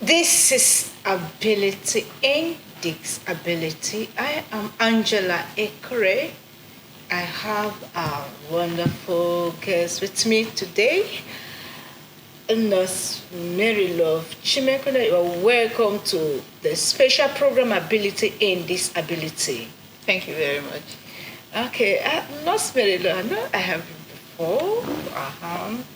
This is Ability in Disability. I am Angela Ekure. I have a wonderful guest with me today, Nurse Mary Love Chimekuna. You are welcome to the special program Ability in Disability. Thank you very much. Okay, Nurse Mary Love, I know I have before,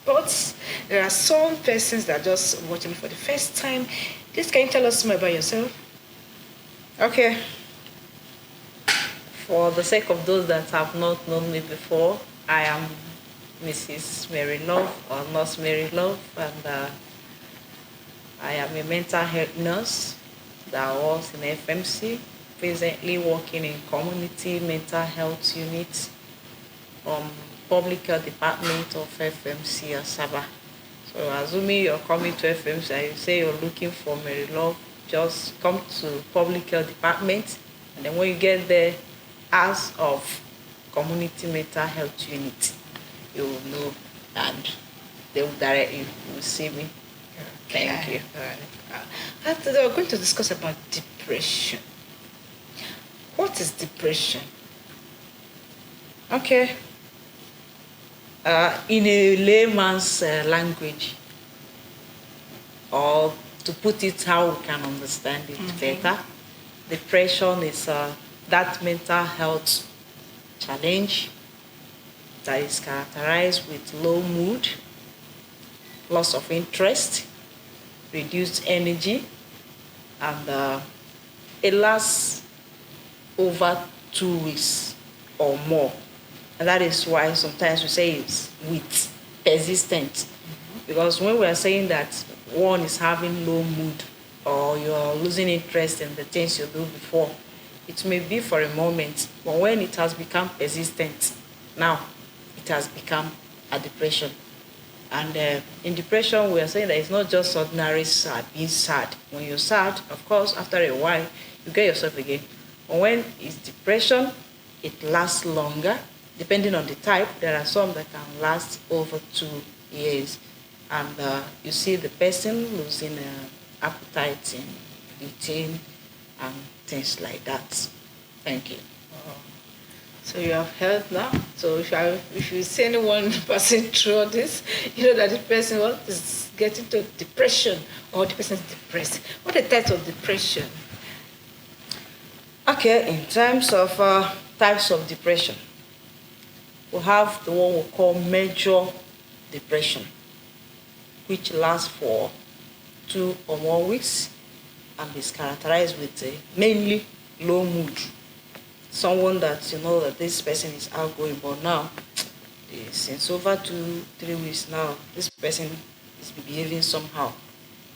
but there are some persons that are just watching for the first time. Please, can you tell us more about yourself? Okay. For the sake of those that have not known me before, I am Mrs. Mary Love or Nurse Mary Love, and I am a mental health nurse that works in FMC, presently working in community mental health unit from Public Health Department of FMC Asaba. So assuming you're coming to FMC and you say you're looking for Mary Love, just come to Public Health Department, and then when you get there, ask of Community Mental Health Unit. You will know, and they will direct you. You will see me. Thank you. Today we're going to discuss about depression. What is depression? Okay. In a layman's language, or to put it how we can understand it better, depression is that mental health challenge that is characterized with low mood, loss of interest, reduced energy, and it lasts over 2 weeks or more. And that is why sometimes we say it's with persistent. Because when we are saying that one is having low mood or you're losing interest in the things you do before, it may be for a moment, but when it has become persistent, now it has become a depression. And in depression, we are saying that it's not just ordinary sad, being sad. When you're sad, of course, after a while, you get yourself again. But when it's depression, it lasts longer. Depending on the type, there are some that can last over 2 years. And you see the person losing appetite in eating and things like that. Thank you. So you have heard now. So if you see anyone passing through this, you know that the person is getting to depression or the person is depressed. What are the types of depression? Okay, in terms of types of depression, we have the one we call major depression, which lasts for 2 or more weeks and is characterized with mainly low mood. Someone that you know that this person is outgoing, but now, since over 2-3 weeks now, this person is behaving somehow.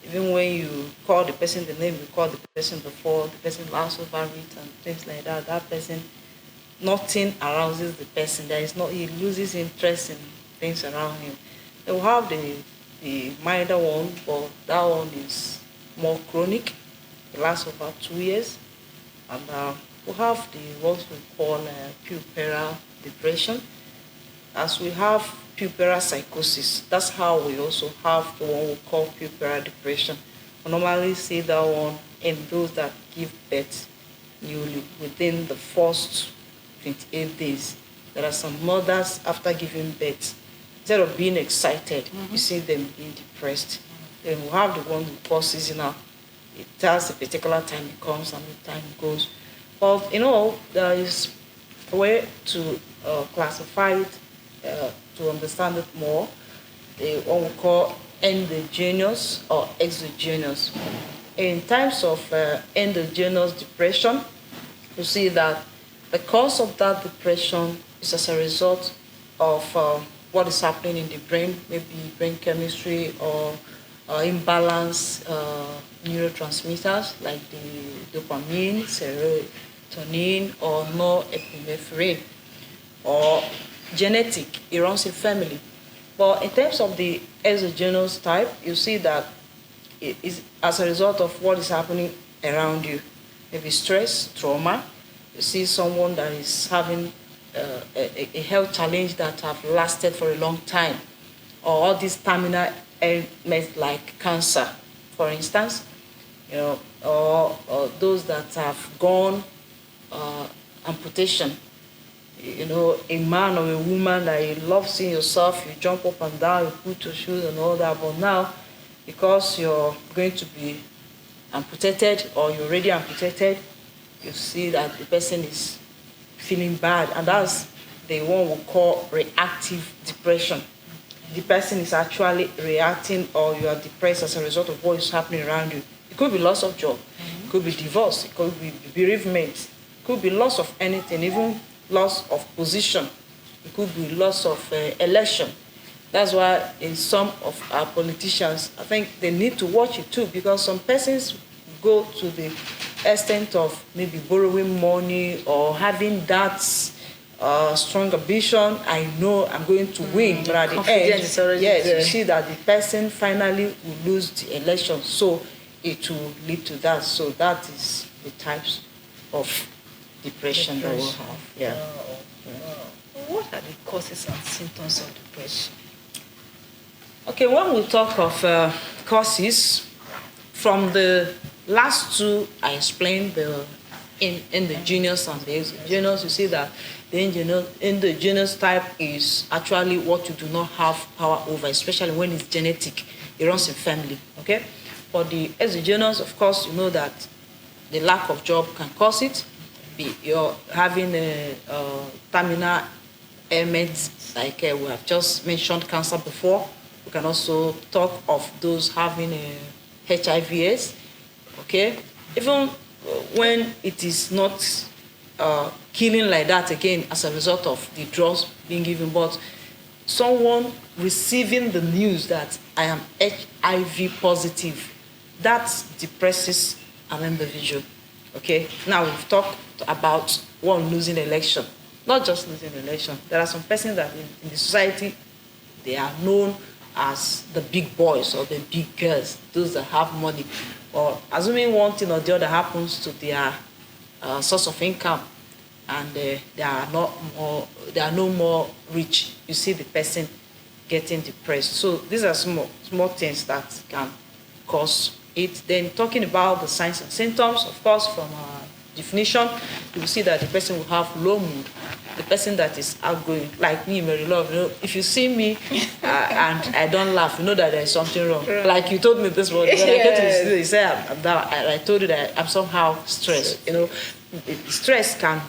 Even when you call the person the name you called the person before, the person laughs over it and things like that. That person, nothing arouses the person. He loses interest in things around him. They will have the milder one, but that one is more chronic. It lasts over 2 years. And we have the ones we call puerperal depression. As we have puerperal psychosis, that's how we also have the one we call puerperal depression. We normally see that one in those that give birth newly within the first 28 days. There are some mothers after giving birth, instead of being excited, you see them being depressed. Then we have the one we call seasonal. It has a particular time it comes and the time it goes. But there is a way to classify it to understand it more. The one we call endogenous or exogenous. In times of endogenous depression, you see that the cause of that depression is as a result of what is happening in the brain, maybe brain chemistry or imbalance neurotransmitters like the dopamine, serotonin, or norepinephrine, or genetic, it runs in family. But in terms of the exogenous type, you see that it is as a result of what is happening around you. Maybe stress, trauma. You see someone that is having a health challenge that have lasted for a long time, or all these terminal ailments like cancer, for instance. or those that have gone amputation. A man or a woman that you love seeing yourself, you jump up and down, you put your shoes and all that, but now, because you're going to be amputated or you're already amputated, you see that the person is feeling bad, and that's the one we call reactive depression. The person is actually reacting, or you are depressed as a result of what is happening around you. It could be loss of job, it could be divorce, it could be bereavement, it could be loss of anything, even loss of position, it could be loss of election. That's why in some of our politicians, I think they need to watch it too, because some persons go to the extent of maybe borrowing money or having that strong ambition. I know I'm going to win, but at the end, yes, you see that the person finally will lose the election, so it will lead to that. So that is the types of depression that we'll have. Yeah. What are the causes and symptoms of depression? Okay, when we talk of causes, from the last two I explained, the endogenous and the exogenous, you see that the endogenous type is actually what you do not have power over, especially when it's genetic. It runs in family, okay? For the exogenous, of course, you know that the lack of job can cause it. You're having a terminal ailments, like we have just mentioned cancer before. We can also talk of those having HIV/AIDS, okay? Even when it is not killing like that again as a result of the drugs being given, but someone receiving the news that I am HIV positive, that depresses an individual, okay? Now we've talked about one losing election, not just losing election. There are some persons that in the society, they are known as the big boys or the big girls, those that have money, or assuming one thing or the other happens to their source of income, and they are no more rich, you see the person getting depressed. So these are small things that can cause it. Then talking about the signs and symptoms, of course, from our definition, you will see that the person will have low mood. The person that is outgoing, like me, Mary Love, if you see me and I don't laugh, you know that there is something wrong. Right. Like you told me this morning, when I get to the studio, you say I told you that I'm somehow stressed. Stress can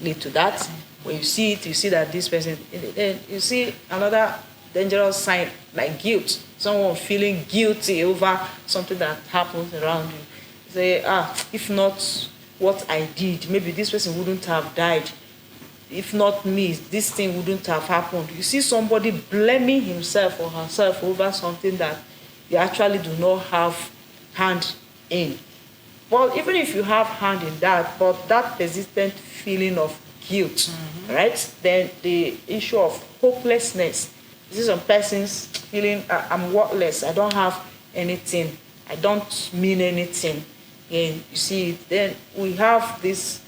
lead to that. When you see it, you see that this person, then you see another dangerous sign like guilt. Someone feeling guilty over something that happens around you. You say, if not what I did, maybe this person wouldn't have died. If not me, this thing wouldn't have happened. You see somebody blaming himself or herself over something that you actually do not have hand in. Well, even if you have hand in that, but that persistent feeling of guilt, right? Then the issue of hopelessness. You see some persons feeling, I'm worthless, I don't have anything, I don't mean anything. And you see, then we have this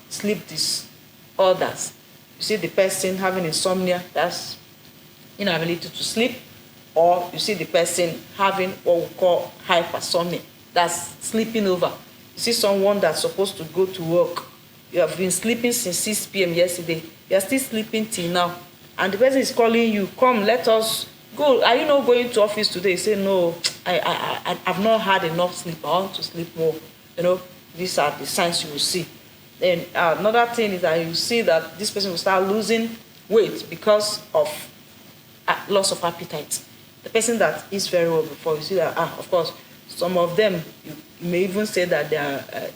sleep disorders. You see the person having insomnia, that's inability to sleep, or you see the person having what we call hypersomnia, that's sleeping over. You see someone that's supposed to go to work, you have been sleeping since 6 p.m. yesterday, you are still sleeping till now, and the person is calling you, come, let us go. Are you not going to office today? You say, no, I've not had enough sleep, I want to sleep more. These are the signs you will see. Then another thing is that you see that this person will start losing weight because of loss of appetite. The person that eats very well before, you see that, of course, some of them, you may even say that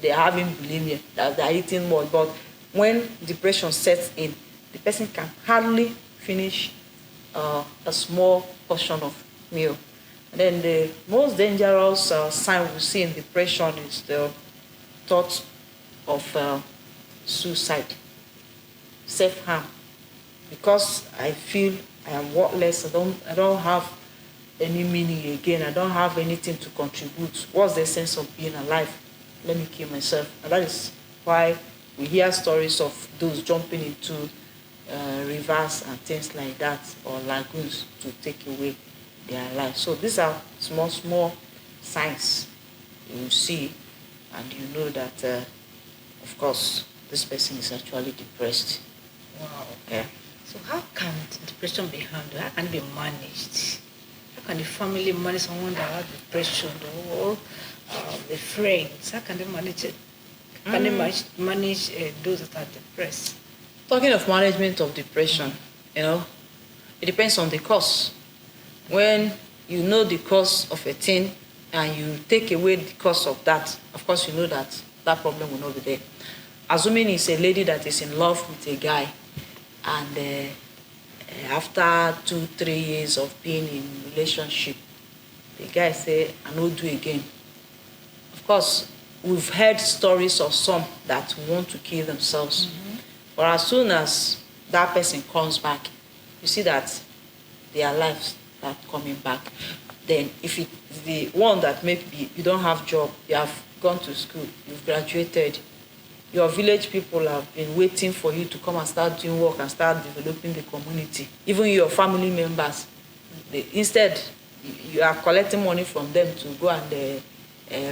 they are having bulimia, that they are eating more. But when depression sets in, the person can hardly finish a small portion of meal. And then the most dangerous sign we see in depression is the thought of suicide, self-harm. Because I feel I am worthless, I don't have any meaning again, I don't have anything to contribute. What's the sense of being alive? Let me kill myself. And that is why we hear stories of those jumping into rivers and things like that, or lagoons, to take away their life. So these are small signs you will see, and you know that, of course, this person is actually depressed. Wow. Yeah. So how can depression be handled? How can it be managed? How can the family manage someone that has depression, or the friends? How can they manage it? How can they manage those that are depressed? Talking of management of depression, it depends on the cause. When you know the cause of a thing and you take away the cause of that, of course you know that that problem will not be there. Assuming it's a lady that is in love with a guy, and after 2-3 years of being in relationship, the guy say, I no do again. Of course, we've heard stories of some that want to kill themselves. But as soon as that person comes back, you see that their lives start coming back. Then if it's the one that maybe you don't have job, you have gone to school, you've graduated, your village people have been waiting for you to come and start doing work and start developing the community. Even your family members, instead you are collecting money from them to go and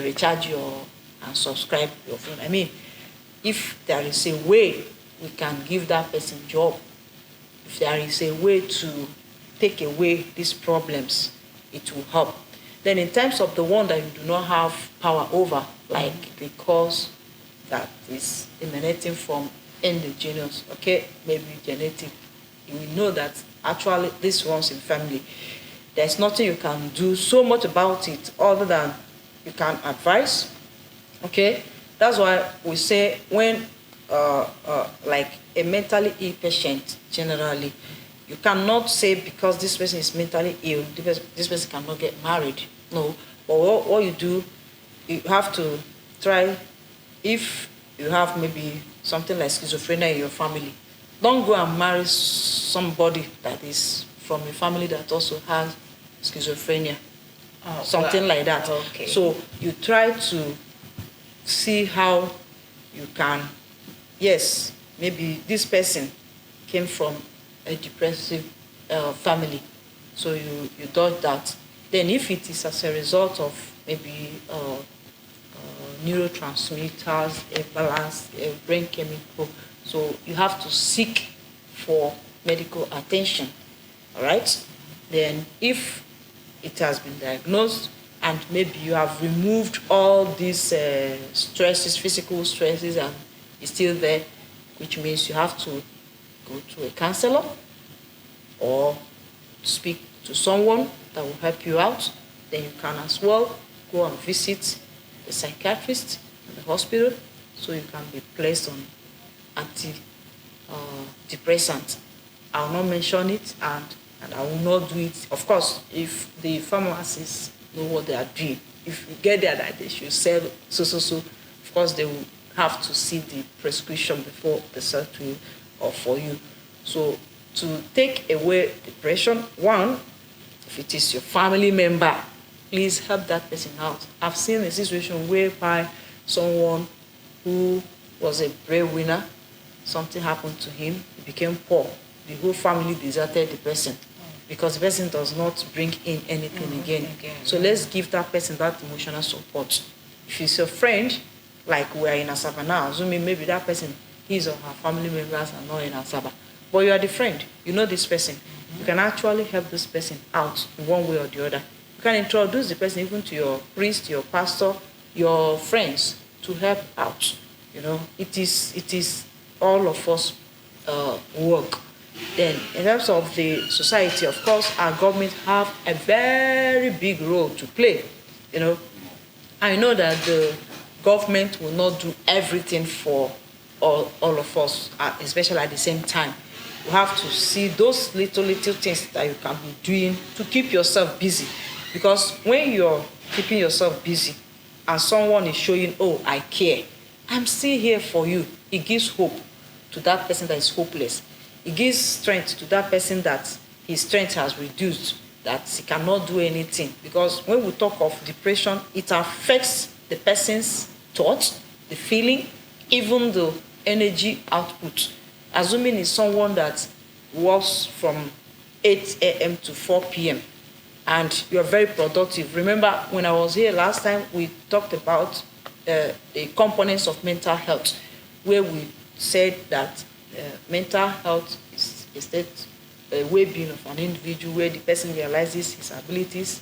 recharge and subscribe your phone. I mean, if there is a way we can give that person job, if there is a way to take away these problems, it will help. Then in terms of the one that you do not have power over, like the cause that is emanating from endogenous, okay, maybe genetic, you will know that actually this runs in family. There's nothing you can do so much about it other than you can advise, okay? That's why we say when like a mentally ill patient, generally, you cannot say because this person is mentally ill, this person cannot get married. No, but what you do, you have to try, if you have maybe something like schizophrenia in your family, don't go and marry somebody that is from a family that also has schizophrenia, something like that. Okay. So you try to see how you can, yes, maybe this person came from a depressive family, so you dodge that. Then if it is as a result of maybe neurotransmitters, a balance, a brain chemical, so you have to seek for medical attention, all right? Then if it has been diagnosed and maybe you have removed all these stresses, physical stresses, and it's still there, which means you have to go to a counselor or speak to someone that will help you out. Then you can as well go and visit a psychiatrist in the hospital, so you can be placed on antidepressant. I will not mention it, and I will not do it. Of course, if the pharmacists know what they are doing, if you get there that they should sell so, of course they will have to see the prescription before they sell to you or for you. So to take away depression, one, if it is your family member, please help that person out. I've seen a situation whereby someone who was a breadwinner, something happened to him, he became poor. The whole family deserted the person because the person does not bring in anything again. So let's give that person that emotional support. If it's your friend, like we're in Asaba now, assuming maybe that person, his or her family members are not in Asaba, but you are the friend, you know this person, you can actually help this person out in one way or the other. You can introduce the person even to your priest, your pastor, your friends to help out. It is all of us work. Then in terms of the society, of course, our government have a very big role to play. I know that the government will not do everything for all of us, especially at the same time. You have to see those little things that you can be doing to keep yourself busy. Because when you're keeping yourself busy and someone is showing, oh, I care, I'm still here for you, it gives hope to that person that is hopeless. It gives strength to that person that his strength has reduced, that he cannot do anything. Because when we talk of depression, it affects the person's thoughts, the feeling, even the energy output. Assuming it's someone that works from 8 a.m. to 4 p.m., and you're very productive. Remember, when I was here last time, we talked about the components of mental health, where we said that mental health is a state, a well-being of an individual where the person realizes his abilities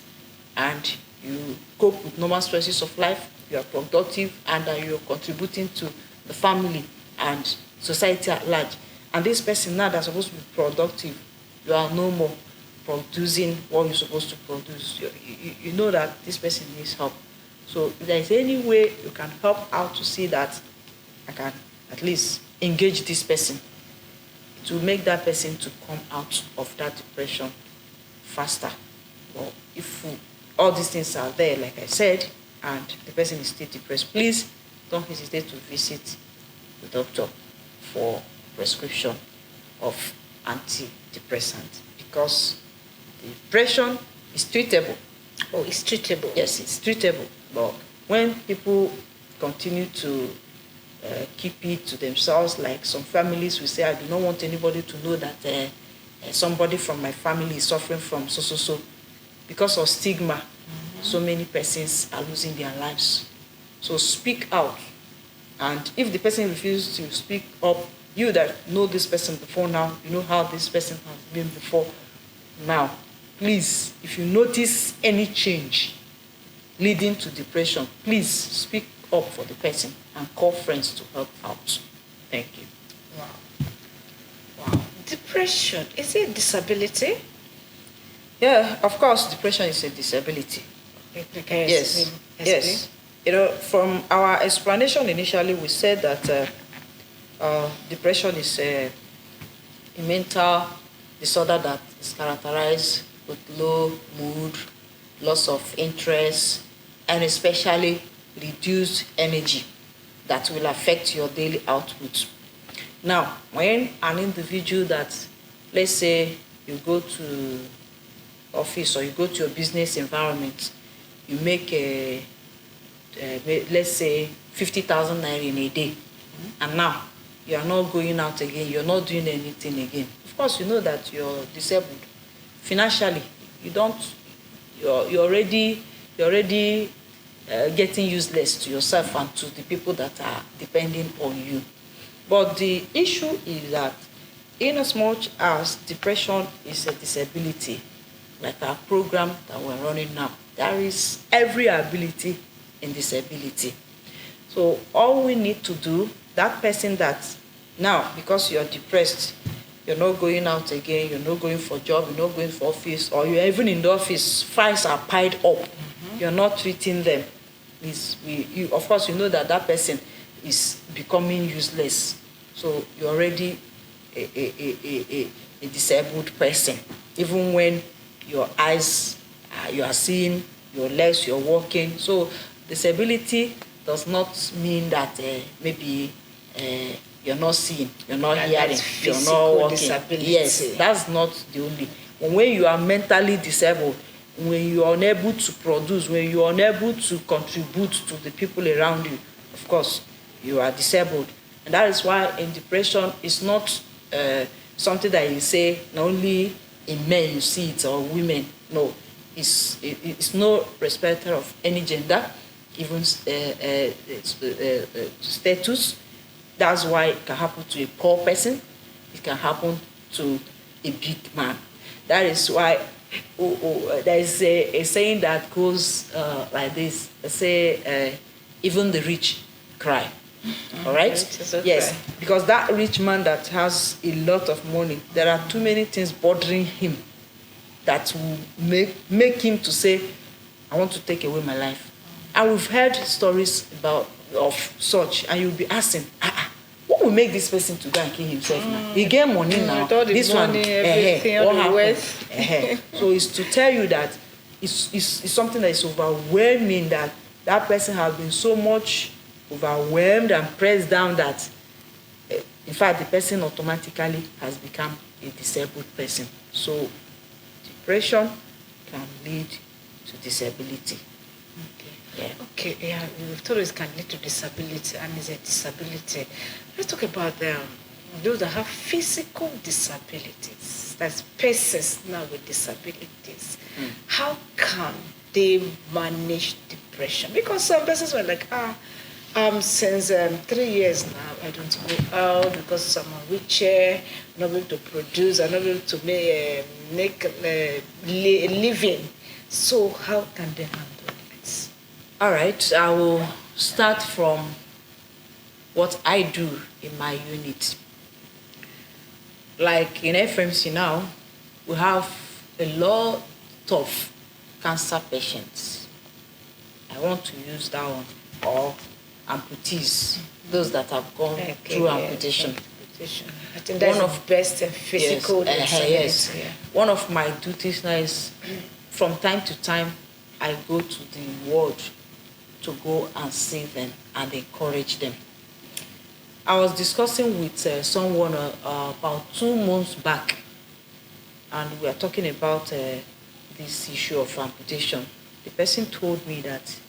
and you cope with normal stresses of life, you are productive, and you're contributing to the family and society at large. And this person now that's supposed to be productive, you are no more producing what you're supposed to produce. You know that this person needs help. So if there is any way you can help out to see that I can at least engage this person, to make that person to come out of that depression faster. Well, if all these things are there, like I said, and the person is still depressed, please don't hesitate to visit the doctor for prescription of antidepressant, because depression is treatable. Oh, it's treatable. Yes, it's treatable. But when people continue to keep it to themselves, like some families will say, I do not want anybody to know that somebody from my family is suffering from so. Because of stigma, so many persons are losing their lives. So speak out. And if the person refuses to speak up, you that know this person before now, you know how this person has been before now, please, if you notice any change leading to depression, please speak up for the person and call friends to help out. Thank you. Wow. Depression, is it a disability? Yeah, of course, depression is a disability. Yes. Yes. You know, from our explanation initially, we said that depression is a mental disorder that is characterized with low mood, loss of interest, and especially reduced energy that will affect your daily output. Now, when an individual that, let's say, you go to office or you go to your business environment, you make let's say 50,000 naira in a day, and now you are not going out again, you're not doing anything again. Of course, you know that you're disabled financially. You're already getting useless to yourself and to the people that are depending on you. But the issue is that in as much as depression is a disability, like our program that we're running now, there is every ability in disability. So all we need to do, that person that now, because you're depressed, you're not going out again, you're not going for job, you're not going for office, or you're even in the office, files are piled up, you're not treating them. Of course, you know that that person is becoming useless. So you're already a disabled person. Even when your eyes, you are seeing, your legs, you're walking. So disability does not mean that maybe you're not seeing, you're not hearing, you're not walking. Disability. Yes, that's not the only. When you are mentally disabled, when you are unable to produce, when you are unable to contribute to the people around you, of course, you are disabled. And that is why in depression, it's not something that you say not only in men you see it or women. No, it's no respecter of any gender, even status. That's why it can happen to a poor person. It can happen to a big man. That is why there is a saying that goes like this. They say, even the rich cry. All right? Okay. Yes, because that rich man that has a lot of money, there are too many things bothering him that will make him to say, I want to take away my life. And we've heard stories of such, and you'll be asking, what will make this person to go and kill himself now? He get money now. This money, everything, all the wealth. So it's to tell you that it's something that is overwhelming, that person has been so much overwhelmed and pressed down that, in fact, the person automatically has become a disabled person. So depression can lead to disability. Okay, yeah, we've told us it can lead to disability, and it's a disability. Let's talk about those that have physical disabilities. persons, that's persons now with disabilities, how can they manage depression? Because some persons were like, since 3 years now, I don't go out because I'm on wheelchair, I'm not able to produce, I'm not able to make a living. So how can they handle it? All right, I will start from what I do in my unit. Like in FMC now, we have a lot of cancer patients. I want to use that one, or amputees, those that have gone through amputation. I think that's one of best physical. Yes. Yeah. One of my duties now is, from time to time, I go to the ward to go and see them and encourage them. I was discussing with someone about 2 months back, and we were talking about this issue of amputation. The person told me that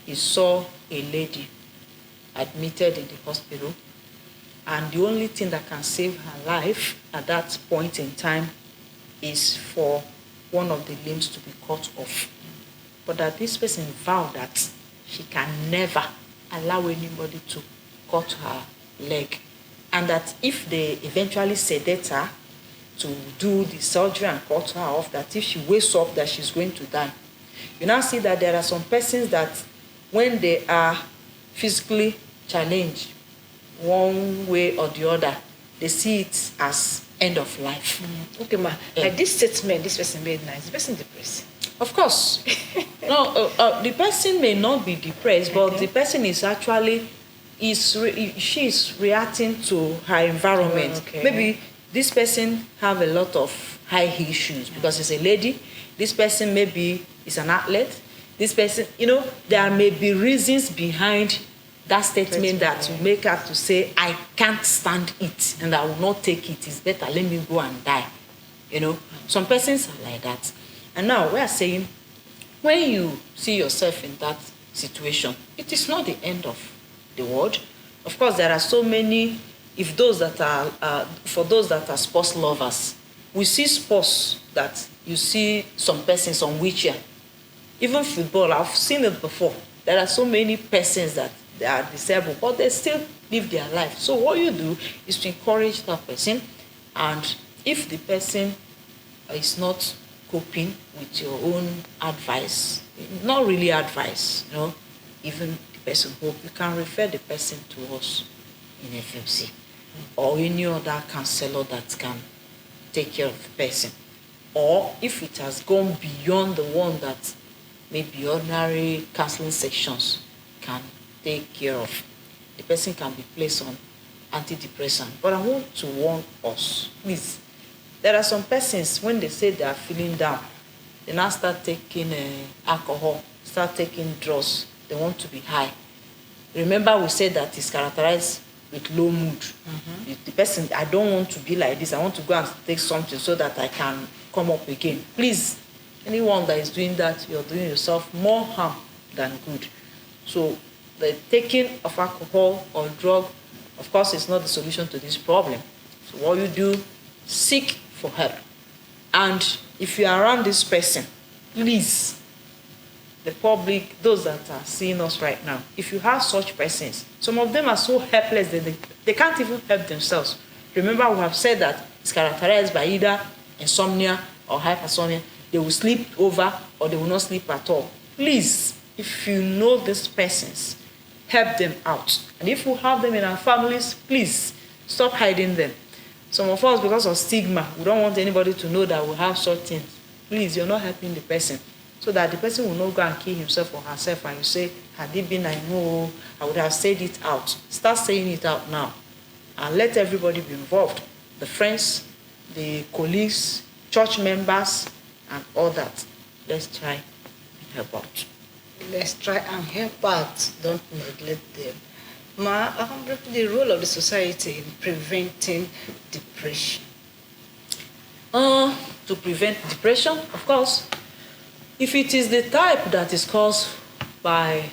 he saw a lady admitted in the hospital, and the only thing that can save her life at that point in time is for one of the limbs to be cut off. But that this person vowed that she can never allow anybody to cut her leg, and that if they eventually sedate her to do the surgery and cut her off, that if she wakes up that she's going to die. You now see that there are some persons that when they are physically challenged one way or the other, they see it as end of life. Okay, ma. Like this statement this person made now, is the person depressed? Of course. No, the person may not be depressed, but the person is actually she is reacting to her environment. Maybe this person have a lot of high heel shoes because it's a lady. This person maybe is an athlete. This person, there may be reasons behind that statement that will make her to say, I can't stand it and I will not take it. It's better, let me go and die. Some persons are like that. And now we are saying, when you see yourself in that situation, it is not the end of the world. Of course, there are so many, for those that are sports lovers, we see sports that you see some persons on wheelchair. Even football, I've seen it before. There are so many persons that they are disabled, but they still live their life. So what you do is to encourage that person, and if the person is not coping with your own advice, not really advice, even the person hope, you can refer the person to us in FMC or any other counselor that can take care of the person. Or if it has gone beyond the one that maybe ordinary counseling sections can take care of, the person can be placed on antidepressant. But I want to warn us, please. There are some persons, when they say they are feeling down, they now start taking alcohol, start taking drugs. They want to be high. Remember, we said that it's characterized with low mood. The person, I don't want to be like this. I want to go and take something so that I can come up again. Please, anyone that is doing that, you're doing yourself more harm than good. So the taking of alcohol or drug, of course, is not the solution to this problem. So what you do, seek for help. And if you are around this person, please, the public, those that are seeing us right now, if you have such persons, some of them are so helpless that they can't even help themselves. Remember, we have said that it's characterized by either insomnia or hypersomnia. They will sleep over or they will not sleep at all. Please, if you know these persons, help them out. And if we have them in our families, please stop hiding them. Some of us, because of stigma, we don't want anybody to know that we have such things. Please, you're not helping the person, so that the person will not go and kill himself or herself, and you say, had it been I know, I would have said it out. Start saying it out now, and let everybody be involved. The friends, the colleagues, church members, and all that. Let's try and help out. Let's try and help out. Don't neglect them. Ma, the role of the society in preventing depression. To prevent depression, of course, if it is the type that is caused by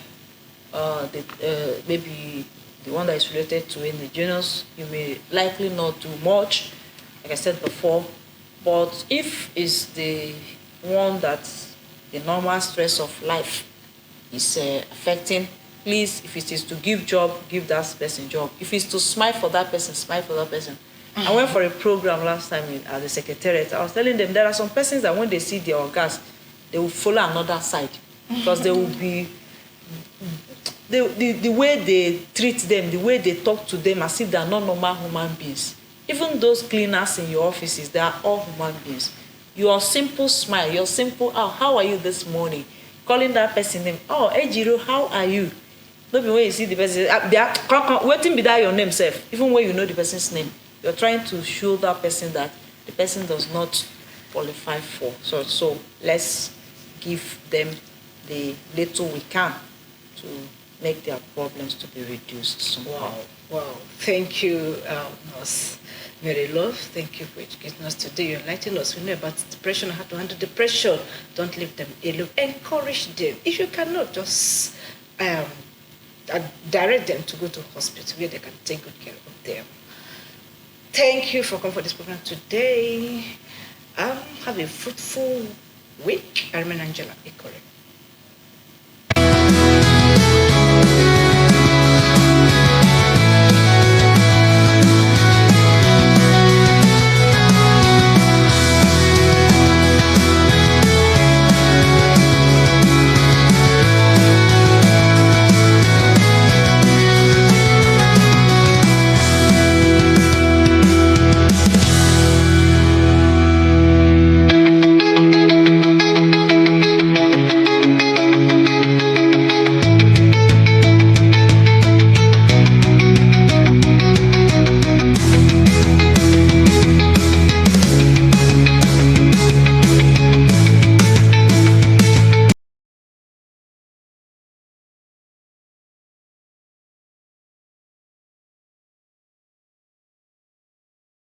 maybe the one that is related to indigenous, you may likely not do much. Like I said before, But if it's the one that the normal stress of life is affecting, please, if it is to give job, give that person job. If it's to smile for that person, smile for that person. I went for a program last time at the secretariat. I was telling them there are some persons that when they see their organs, they will follow another side because they will be the way they treat them, the way they talk to them as if they are not normal human beings. Even those cleaners in your offices, they are all human beings. Your simple smile, your simple, oh, how are you this morning? Calling that person name, oh, Ejiro, how are you? Not when you see the person, waiting be that your name, self. Even when you know the person's name, you're trying to show that person that the person does not qualify for. So let's give them the little we can to make their problems to be reduced somehow. Wow. Thank you, Nurse Mary Love. Thank you for educating us today. You enlightened us. We know about depression, how to handle depression. Don't leave them alone. Encourage them. If you cannot, just direct them to go to hospital where they can take good care of them. Thank you for coming for this program today. Have a fruitful week. I remain Angela Ikore.